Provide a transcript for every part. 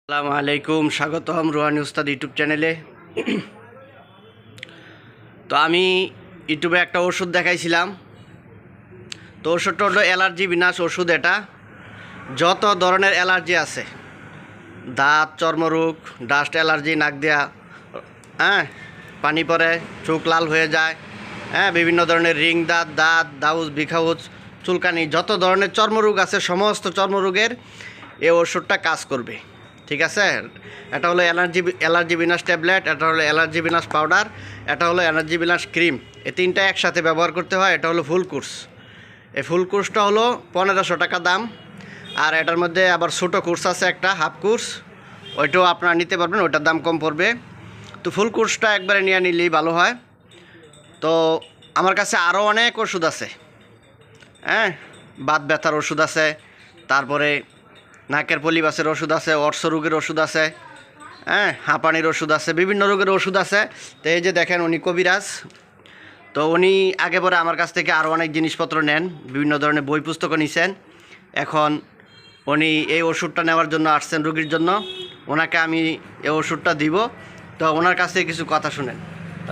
আসসালামু আলাইকুম, স্বাগতম রুহানি উস্তাদ ইউটিউব চ্যানেলে। তো আমি ইউটিউবে একটা ওষুধ দেখাইছিলাম। তো ওষুধটা হলো অ্যালার্জি বিনাশ ওষুধ। এটা যত ধরনের অ্যালার্জি আছে, দাঁত, চর্মরোগ, ডাস্ট অ্যালার্জি, নাক দেয়া, পানি পড়ে, চোখ লাল হয়ে যায়, বিভিন্ন ধরনের রিং দাঁত, দাউজ, বিখাউজ, চুলকানি, যত ধরনের চর্মরোগ আছে সমস্ত চর্মরোগের এই ওষুধটা কাজ করবে। ঠিক আছে। এটা হলো অ্যালার্জি বিনাশ ট্যাবলেট, এটা হলো অ্যালার্জি বিনাশ পাউডার, এটা হলো অ্যালার্জি বিনাশ ক্রিম। এই তিনটা একসাথে ব্যবহার করতে হয়। এটা হলো ফুল কোর্স। এই ফুল কোর্সটা হলো 1500 টাকা দাম। আর এটার মধ্যে আবার ছোটো কোর্স আছে একটা, হাফ কোর্স, ওইটাও আপনারা নিতে পারবেন, ওইটার দাম কম পড়বে। তো ফুল কোর্সটা একবারে নিয়ে নিলেই ভালো হয়। তো আমার কাছে আরও অনেক ওষুধ আছে, বাত ব্যথার ওষুধ আছে, তারপরে নাকের পলিবাসের ওষুধ আছে, অর্শ রোগের ওষুধ আছে, হাঁপানির ওষুধ আছে, বিভিন্ন রোগের ওষুধ আছে। তো এই যে দেখেন, উনি কবিরাজ। তো উনি আগে পরে আমার কাছ থেকে আরও অনেক জিনিসপত্র নেন, বিভিন্ন ধরনের বই পুস্তকও নিছেন। এখন উনি এই ওষুধটা নেওয়ার জন্য আসছেন রোগীর জন্য। ওনাকে আমি এই ওষুধটা দিব। তো ওনার কাছ থেকে কিছু কথা শুনেন।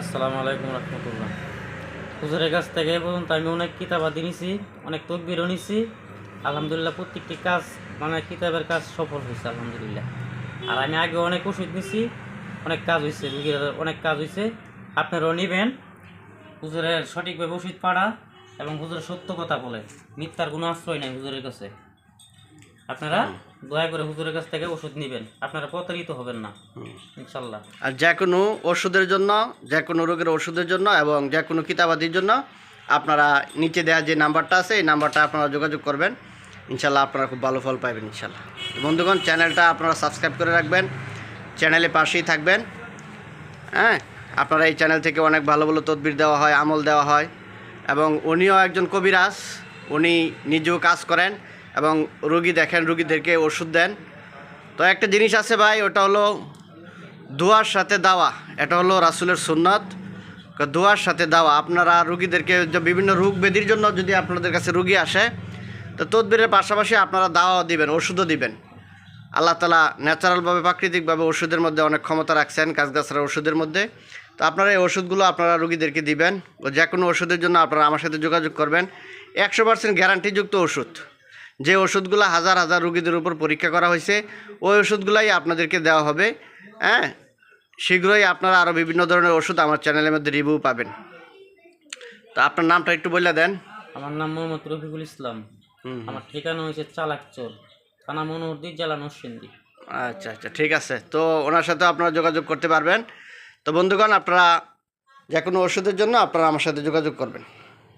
আসসালামু আলাইকুম রহমতুল্লাহ। হুজুরের কাছ থেকে পর্যন্ত আমি অনেক কিতাবাদি নিছি, অনেক তকবিরও নিছি। আলহামদুলিল্লাহ প্রত্যেকটি কাজ কিতাবের কাজ সফল হয়েছে আলহামদুলিল্লাহ। আর আমি আগে অনেক ওষুধ নিছি, অনেক কাজ হয়েছে, রুগীর অনেক কাজ হয়েছে। আপনারাও নেবেন। হুজুরের সঠিকভাবে ওষুধ পাড়া এবং হুজুরের সত্য কথা বলে, মিথ্যার কোনো আশ্রয় নাই হুজুরের কাছে। আপনারা দয়া করে হুজুরের কাছ থেকে ওষুধ নেবেন, আপনারা প্রতারিত হবেন না ইনশাল্লাহ। আর যে কোনো ওষুধের জন্য, যে কোনো রোগের ওষুধের জন্য এবং যে কোনো কিতাবাদির জন্য আপনারা নিচে দেওয়া যে নাম্বারটা আছে, এই নাম্বারটা আপনারা যোগাযোগ করবেন। ইনশাল্লাহ আপনারা খুব ভালো ফল পাবেন ইনশাল্লাহ। বন্ধুগণ, চ্যানেলটা আপনারা সাবস্ক্রাইব করে রাখবেন, চ্যানেলে পাশেই থাকবেন। আপনারা এই চ্যানেল থেকে অনেক ভালো ভালো তদবির দেওয়া হয়, আমল দেওয়া হয়। এবং উনিও একজন কবিরাজ, উনি নিজেও কাজ করেন এবং রুগী দেখেন, রুগীদেরকে ওষুধ দেন। তো একটা জিনিস আছে ভাই, ওটা হলো দোয়ার সাথে দাওয়া। এটা হলো রাসূলের সুন্নাত, দোয়ার সাথে দাওয়া। আপনারা রুগীদেরকে বিভিন্ন রোগ ব্যাধির জন্য যদি আপনাদের কাছে রুগী আসে, তো তদবিরের পাশাপাশি আপনারা দাওয়া দিবেন, ওষুধও দিবেন। আল্লাহ তাআলা ন্যাচারালভাবে, প্রাকৃতিকভাবে ওষুধের মধ্যে অনেক ক্ষমতা রাখছেন, গাছগাছড়ার ওষুধের মধ্যে। তো আপনারা এই ওষুধগুলো আপনারা রুগীদেরকে দিবেন। ও যে কোনো ওষুধের জন্য আপনারা আমার সাথে যোগাযোগ করবেন। 100% গ্যারান্টিযুক্ত ওষুধ। যে ওষুধগুলো হাজার হাজার রুগীদের উপর পরীক্ষা করা হয়েছে, ওই ওষুধগুলাই আপনাদেরকে দেওয়া হবে। শীঘ্রই আপনারা আরও বিভিন্ন ধরনের ওষুধ আমার চ্যানেলের মধ্যে রিভিউ পাবেন। তো আপনার নামটা একটু বলে দেন। আমার নাম মোহাম্মদ রফিকুল ইসলাম। আমার ঠিকানা হয়েছে চালাকচর, থানা মনোহরদী, জেলা নরসিংদী। আচ্ছা আচ্ছা, ঠিক আছে। তো ওনার সাথে আপনারা যোগাযোগ করতে পারবেন। তো বন্ধুগণ, আপনারা যে কোনো ওষুধের জন্য আপনারা আমার সাথে যোগাযোগ করবেন।